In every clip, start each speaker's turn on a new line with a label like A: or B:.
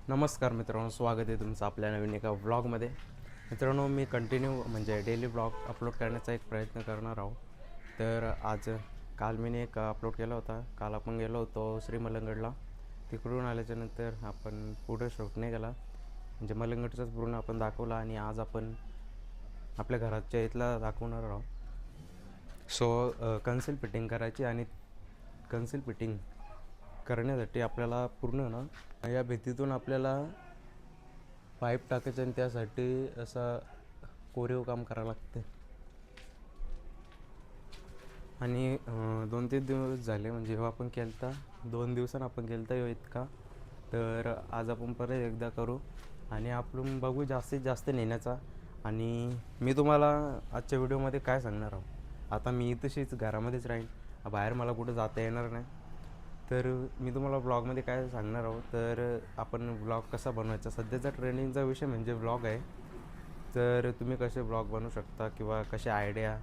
A: नमस्कार मित्रांनो, स्वागत आहे तुमचं आपल्या नवीन एका व्लॉगमध्ये. मित्रांनो, मी कंटिन्यू म्हणजे डेली व्लॉग अपलोड करण्याचा एक प्रयत्न करणार आहोत. तर काल मी एक अपलोड केला होता. काल आपण गेलो होतो श्री मलंगडला. तिकडून आल्याच्यानंतर आपण पुढे शूट नाही केला, म्हणजे मलंगडचाच पूर्ण आपण दाखवला. आणि आज आपण आपल्या घराच्या इथला दाखवणार आहोत. सो कन्सिल फिटिंग करायची, आणि कन्सिल फिटिंग करण्यासाठी आपल्याला पूर्ण ना या भिंतीतून आपल्याला पाईप टाकायचं, आणि त्यासाठी असा कोरीव काम करावं लागते. आणि 2-3 दिवस झाले, म्हणजे जेव्हा आपण केलता 2 दिवसांनी आपण केलता इतका. तर आज आपण परत एकदा करू आणि आपण बघू जास्तीत जास्त नेण्याचा. आणि मी तुम्हाला आजच्या व्हिडिओमध्ये काय सांगणार आहोत, आता मी तशीच घरामध्येच राहीन, बाहेर मला कुठं जाता येणार नाही. तर मी तुम्हाला व्लॉगमध्ये काय सांगणार आहोत, तर आपण व्लॉग कसा बनवायचा. सध्याचा ट्रेंडिंगचा विषय म्हणजे व्लॉग आहे. तर तुम्ही कसे व्लॉग बनवू शकता, किंवा कशा आयडिया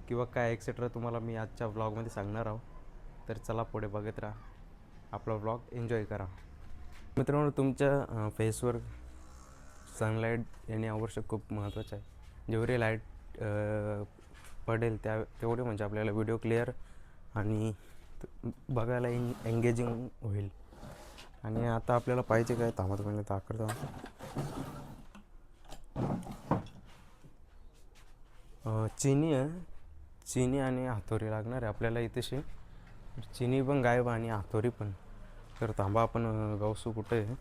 A: किंवा काय एक्सेट्रा तुम्हाला मी आजच्या व्लॉगमध्ये सांगणार आहोत. तर चला पुढे बघत राहा, आपला व्लॉग एन्जॉय करा. मित्रांनो, तुमच्या फेसवर सनलाईट येणे आवश्यक खूप महत्त्वाचं आहे. जेवढी लाईट पडेल तेवढे म्हणजे आपल्याला व्हिडिओ क्लिअर आणि बघायला एंगेजिंग होईल. आणि आता आपल्याला पाहिजे काय, थांबत म्हणजे दाखवतो. चिनी आणि हातोरी लागणार आहे आपल्याला इथेशी. चिनी पण गायब आणि हातोरी पण. तर थांबा, आपण गावसू कुठे आहे.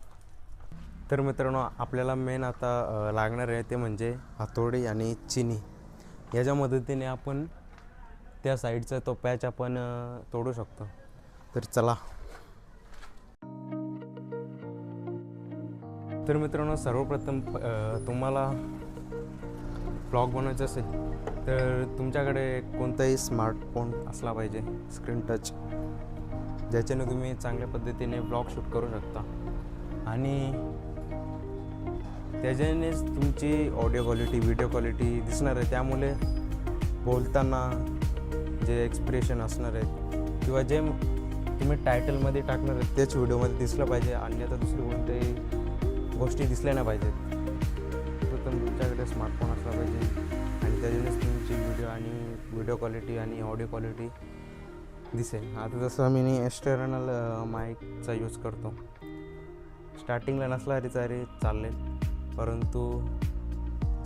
A: तर मित्रांनो, आपल्याला मेन आता लागणार आहे ते म्हणजे हातोडी आणि चिनी. याच्या मदतीने आपण त्या साईडचा तो पॅच आपण तोडू शकतो. तर चला. तर मित्रांनो, सर्वप्रथम तुम्हाला ब्लॉग बनवायचं असेल तर तुमच्याकडे कोणताही स्मार्टफोन असला पाहिजे, स्क्रीन टच, ज्याच्याने तुम्ही चांगल्या पद्धतीने ब्लॉग शूट करू शकता. आणि त्याच्यानेच तुमची ऑडिओ क्वालिटी, व्हिडिओ क्वालिटी दिसणार आहे. त्यामुळे बोलताना जे एक्सप्रेशन असणार आहेत किंवा जे तुम्ही टायटलमध्ये टाकणार आहेत तेच व्हिडिओमध्ये दिसलं पाहिजे, अन्यथा दुसरी कोणत्याही गोष्टी दिसल्या नाही पाहिजेत. तर तुमच्याकडे स्मार्टफोन असला पाहिजे, आणि त्याच्यानेच तुमची व्हिडिओ क्वालिटी आणि ऑडिओ क्वालिटी दिसेल. आता जसं मी एक्सटर्नल माईकचा यूज करतो. स्टार्टिंगला नसला तरी चालेल, परंतु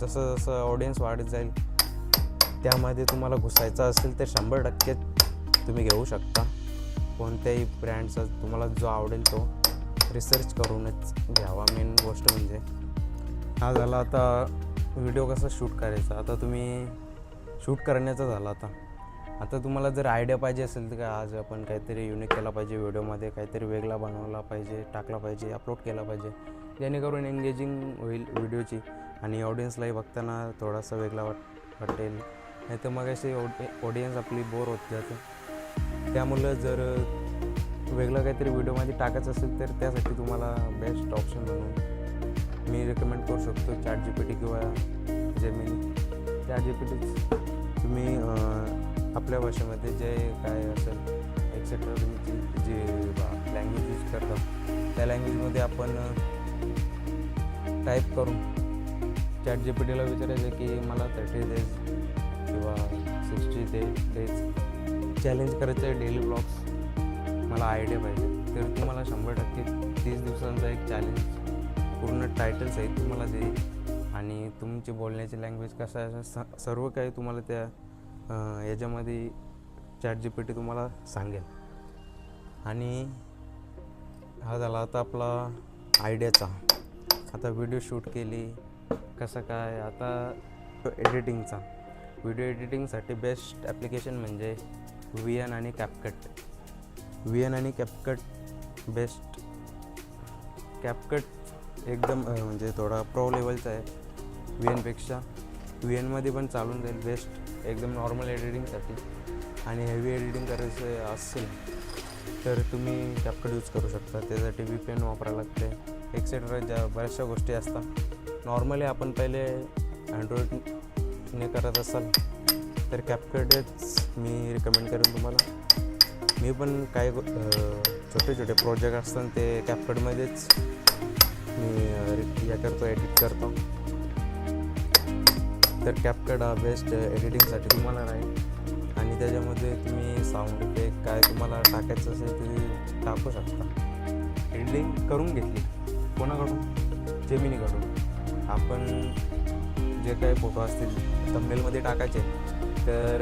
A: जसं जसं ऑडियन्स वाढत जाईल त्यामध्ये तुम्हाला घुसायचं असेल तर 100% तुम्ही घेऊ शकता. कोणत्याही ब्रँडचा तुम्हाला जो आवडेल तो रिसर्च करूनच घ्यावा. मेन गोष्ट म्हणजे हा झाला आता व्हिडिओ कसा शूट करायचा. आता तुम्ही शूट करण्याचा झाला. आता तुम्हाला जर आयडिया पाहिजे असेल तर आज आपण काहीतरी युनिक केला पाहिजे, व्हिडिओमध्ये काहीतरी वेगळा बनवला पाहिजे, टाकला पाहिजे, अपलोड केला पाहिजे, जेणेकरून एंगेजिंग होईल व्हिडिओची आणि ऑडियन्सलाही बघताना थोडासा वेगळा वाटेल. नाही तर मग अशी ऑडियन्स आपली बोर होत जाते. त्यामुळं जर वेगळं काहीतरी व्हिडिओमध्ये टाकायचं असेल तर त्यासाठी तुम्हाला बेस्ट ऑप्शन म्हणून मी रेकमेंड करू शकतो ChatGPT किंवा जेमिनी. ChatGPT तुम्ही आपल्या भाषेमध्ये जे काय असेल एक्सेट्रा तुम्ही जे लँग्वेज यूज करता त्या लँग्वेजमध्ये आपण टाईप करून ChatGPTला विचारायचं की मला 30 डेज किंवा 60 डेज चॅलेंज करायचं आहे, डेली ब्लॉग्स मला आयडिया पाहिजे. तर तुम्हाला 100% 30 दिवसांचा एक चॅलेंज पूर्ण टायटल सहित तुम्हाला देईल, आणि तुमची बोलण्याची लँग्वेज कसं आहे सर्व काही तुम्हाला त्या याच्यामध्ये ChatGPT तुम्हाला सांगेल. आणि हा झाला आता आपला आयडियाचा. आता व्हिडिओ शूट केली कसं काय. आता एडिटिंगचा, व्हिडिओ एडिटिंगसाठी बेस्ट ॲप्लिकेशन म्हणजे VN आणि CapCut. VN आणि CapCut बेस्ट. CapCut एकदम म्हणजे थोडा प्रो लेवलचा आहे VNपेक्षा. VNमध्ये पण चालून जाईल, बेस्ट एकदम नॉर्मल एडिटिंगसाठी. आणि हेवी एडिटिंग करायचं असेल तर तुम्ही CapCut यूज करू शकता. त्यासाठी VPN वापरायला लागते, एक्सेट्रा ज्या बऱ्याचशा गोष्टी असतात. नॉर्मली आपण पहिले अँड्रॉइडने करत असाल तर CapCutच मी रिकमेंड करेन तुम्हाला. मी पण काही छोटे छोटे प्रोजेक्ट असतात ते CapCutमध्येच प्ले करतो, एडिट करतो. तर CapCut हा बेस्ट एडिटिंगसाठी तुम्हाला राहील आणि त्याच्यामध्ये तुम्ही साऊंड इफेक्ट काय तुम्हाला टाकायचं असेल ते टाकू शकता. एडिटिंग करून घेतली कोणाकडून? जेमिनीकडून. आपण जे काही फोटो असतील थंबनेलमध्ये टाकायचे तर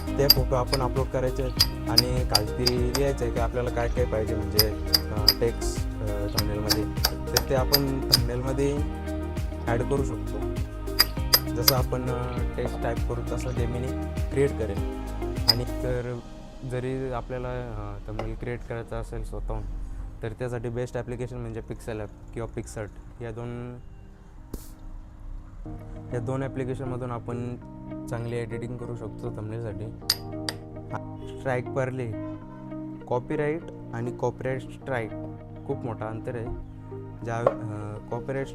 A: ते फोटो आपण अपलोड करायचे आणि खालती लिहायचं आहे की आपल्याला काय काय पाहिजे म्हणजे टेक्स्ट थंबनेलमध्ये, तर ते आपण थंबनेलमध्ये ॲड करू शकतो. जसं आपण टेक्स्ट टाईप करू तसं जेमिनी क्रिएट करेल. आणि तर जरी आपल्याला थंबनेल क्रिएट करायचं असेल स्वतःहून तर त्यासाठी बेस्ट ॲप्लिकेशन म्हणजे पिक्सेल ॲप किंवा पिक्सआर्ट. या दोन ॲप्लिकेशनमधून आपण चांगली एडिटिंग करू शकतो थंबनेलसाठी. स्ट्राईक परले कॉपीराईट आणि कॉपीराईट स्ट्राईक खूप मोठा अंतर आहे. ज्या कॉपीराईट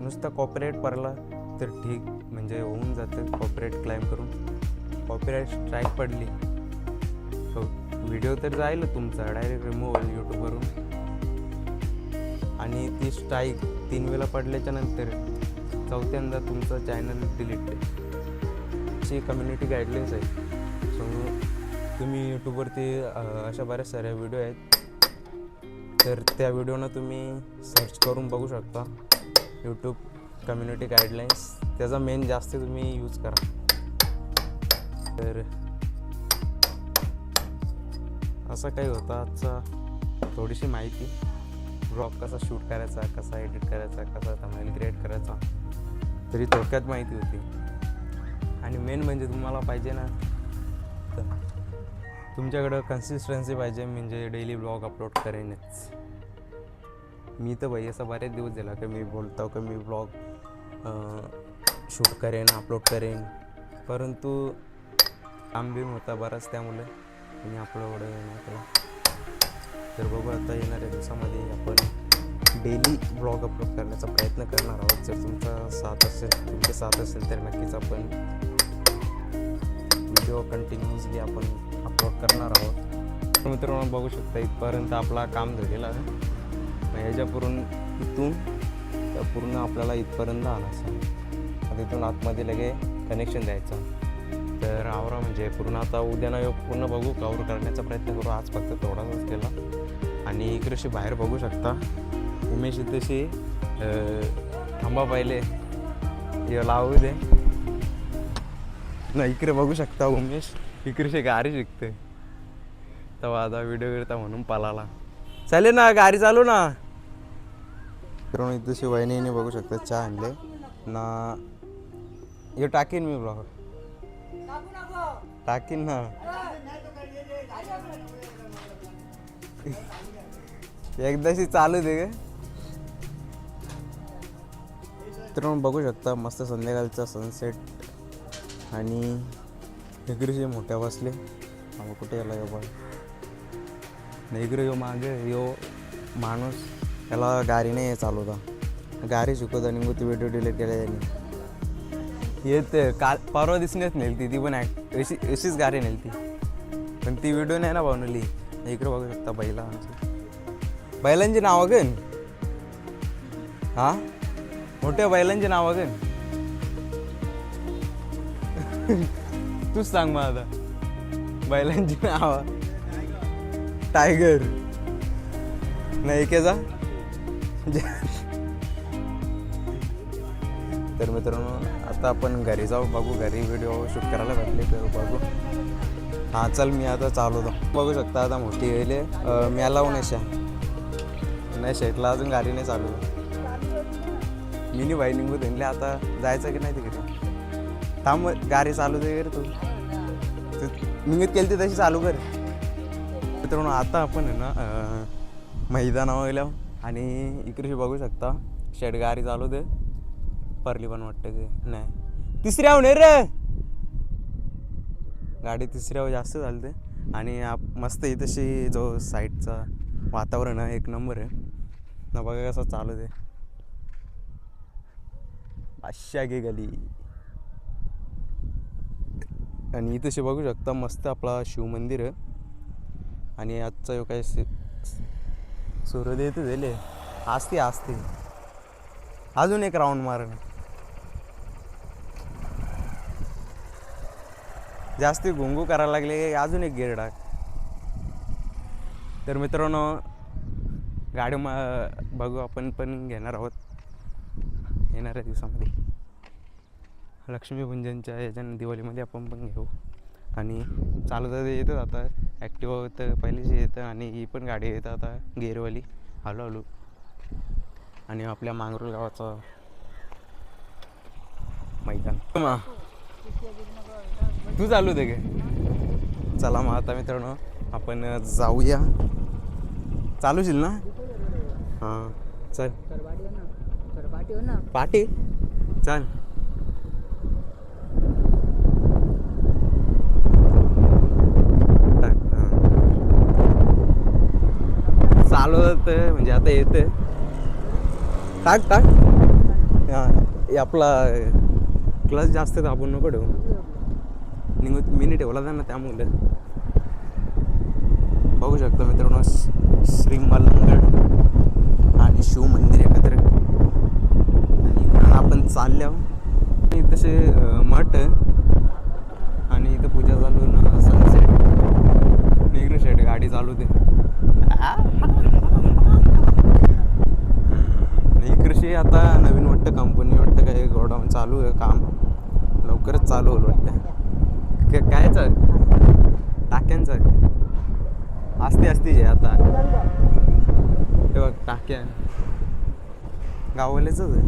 A: नुसतं कॉपीराईट पडला तर ठीक म्हणजे होऊन जातं कॉपीराईट क्लाइम करून. कॉपीराईट स्ट्राईक पडली व्हिडिओ तर जाईल तुमचा डायरेक्ट रिमूव्ह होईल यूट्यूबवरून. आणि ती स्ट्राईक 3 वेळा पडल्याच्या नंतर 4थ्यांदा तुमचं चॅनल डिलीट आहे. अशी कम्युनिटी गाईडलाईन्स आहे. सो तुम्ही यूट्यूबवरती अशा बऱ्याच साऱ्या व्हिडिओ आहेत तर त्या व्हिडिओनं तुम्ही सर्च करून बघू शकता यूट्यूब कम्युनिटी गाईडलाईन्स. त्याचा मेन जास्त तुम्ही यूज करा. तर असं काही होतं आजचा थोडीशी माहिती. ब्लॉग कसा शूट करायचा, कसा एडिट करायचा, कसा थंबनेल क्रिएट करायचा, तरी थोडक्यात माहिती होती. आणि मेन म्हणजे तुम्हाला पाहिजे ना तुमच्याकडं कन्सिस्टन्सी पाहिजे म्हणजे डेली ब्लॉग अपलोड करेनच. मी तर भाई असं बरेच दिवस झाला की मी बोलतो की मी ब्लॉग शूट करेन, अपलोड करेन, परंतु काम बिम होता बराच त्यामुळे मी अपलोड नाही केला. तर बघू आता येणाऱ्या दिवसामध्ये आपण डेली ब्लॉग अपलोड करण्याचा प्रयत्न करणार आहोत. जर तुमचे साथ असेल तर नक्कीच आपण व्हिडिओ कंटिन्युअसली आपण अपलोड करणार आहोत. मित्रांनो बघू शकता इथपर्यंत आपला काम झालेला आहे. इथून पूर्ण आपल्याला इथपर्यंत आणायचं. आता इथून आतमध्ये लगे कनेक्शन द्यायचं. तर आवरा म्हणजे पूर्ण आता उद्या ना पूर्ण बघू कवर करण्याचा प्रयत्न करू. आज फक्त थोडासाच केला. आणि इकडेशी बाहेर बघू शकता उमेश इथेशी थांबा पाहिले लावू दे ना. इकडे बघू शकता उमेश इकडेशी गाडी शिकते. तेव्हा आता व्हिडिओ करता म्हणून पालाला चालेल ना, गाडी चालू ना. तर इथेशी वहिनीने बघू शकता चहा आणले ना. हे टाकीन मी ब्लॉग टाकीन ना. एकदाशी चालू दे ग. तर बघू शकता मस्त संध्याकाळचा सनसेट. आणि इकडे मोठ्या बसले कुठे याला यो बघ नाही. इकडे यो मागे यो माणूस याला गाडीने चालवता. गाडी शिकवता आणि मग ती व्हिडिओ डिलीट केल्या त्यांनी. येते काल परवा दिसण्यात नेलती ती पण अशीच गाडी नेलती पण ती व्हिडिओ नाही ना बनवली. इकडे बघू शकता बैलांची नावं घेन. हा मोठ्या बैलांची नावं घेन. तूच सांग मग आता बैलांची नाव. टायगर नाही केचा. तर मित्रांनो आता आपण घरी जाऊ. बघू घरी व्हिडिओ शूट करायला भेटले तर बघू. हां चल मी आता चालवतो. बघू शकता आता मोठी येईल मी लावून नाही शेटला अजून गाडी नाही चालू. मिनी बाई निघू त्यांनी आता जायचं की नाही तिकडे. थांब गाडी चालू दे तू निघत केली ती तशी चालू कर. मित्रांनो आता आपण आहे ना मैदानावर गेलो आणि इकडे बघू शकता शेट गाडी चालू दे. परली पण वाटते ते नाही तिसऱ्या होणे रे. गाडी तिसऱ्यावर जास्त चालते. आणि मस्त इथेशी जो साईडचा वातावरण आहे एक नंबर आहे ना. बघा कसं चालू दे. अशा गे गली. आणि इथेशी बघू शकता मस्त आपला शिवमंदिर आहे. आणि आजचा यो काय सूर्योदय तर झाले. असते अजून एक राऊंड मार. जास्ती घुंगू करायला लागले अजून एक गेअर टाक. तर मित्रांनो गाडी बघू आपण पण घेणार आहोत येणाऱ्या दिवसामध्ये. लक्ष्मीपूजनच्या याच्यानं दिवाळीमध्ये आपण पण घेऊ. आणि चालवता येतं आता. ॲक्टिवा होतं पहिलेच येतं आणि ही पण गाडी येतं आता गेअरवाली हळूहळू. आणि आपल्या मांगरूळ गावाचा मैदान तू चालू दे गे. चला मग आता मित्रांनो आपण जाऊया. चालूशील ना? हां चल. पाटी चल. चालवत म्हणजे आता येतं. टाक टाक. हां आपला क्लच जास्त दाबून नको ठेवू. निघून मिनी ठेवला जाणार त्यामुळे. बघू शकता मित्रांनो श्री मलंगड आणि शिव मंदिर एकत्र. आणि इकडून आपण चालल्यावर तसे मठ आणि इथं पूजा चालू सनसेट. इकडे साईड गाडी चालू दे. इकडे आता नवीन वाटतं कंपनी वाटतं काय गोडाऊन चालू आहे काम. लवकरच चालू होईल वाटतं. कायचं टाक्यांचं असते जे आता हे बघ टाक्या गाववाल्याच आहे.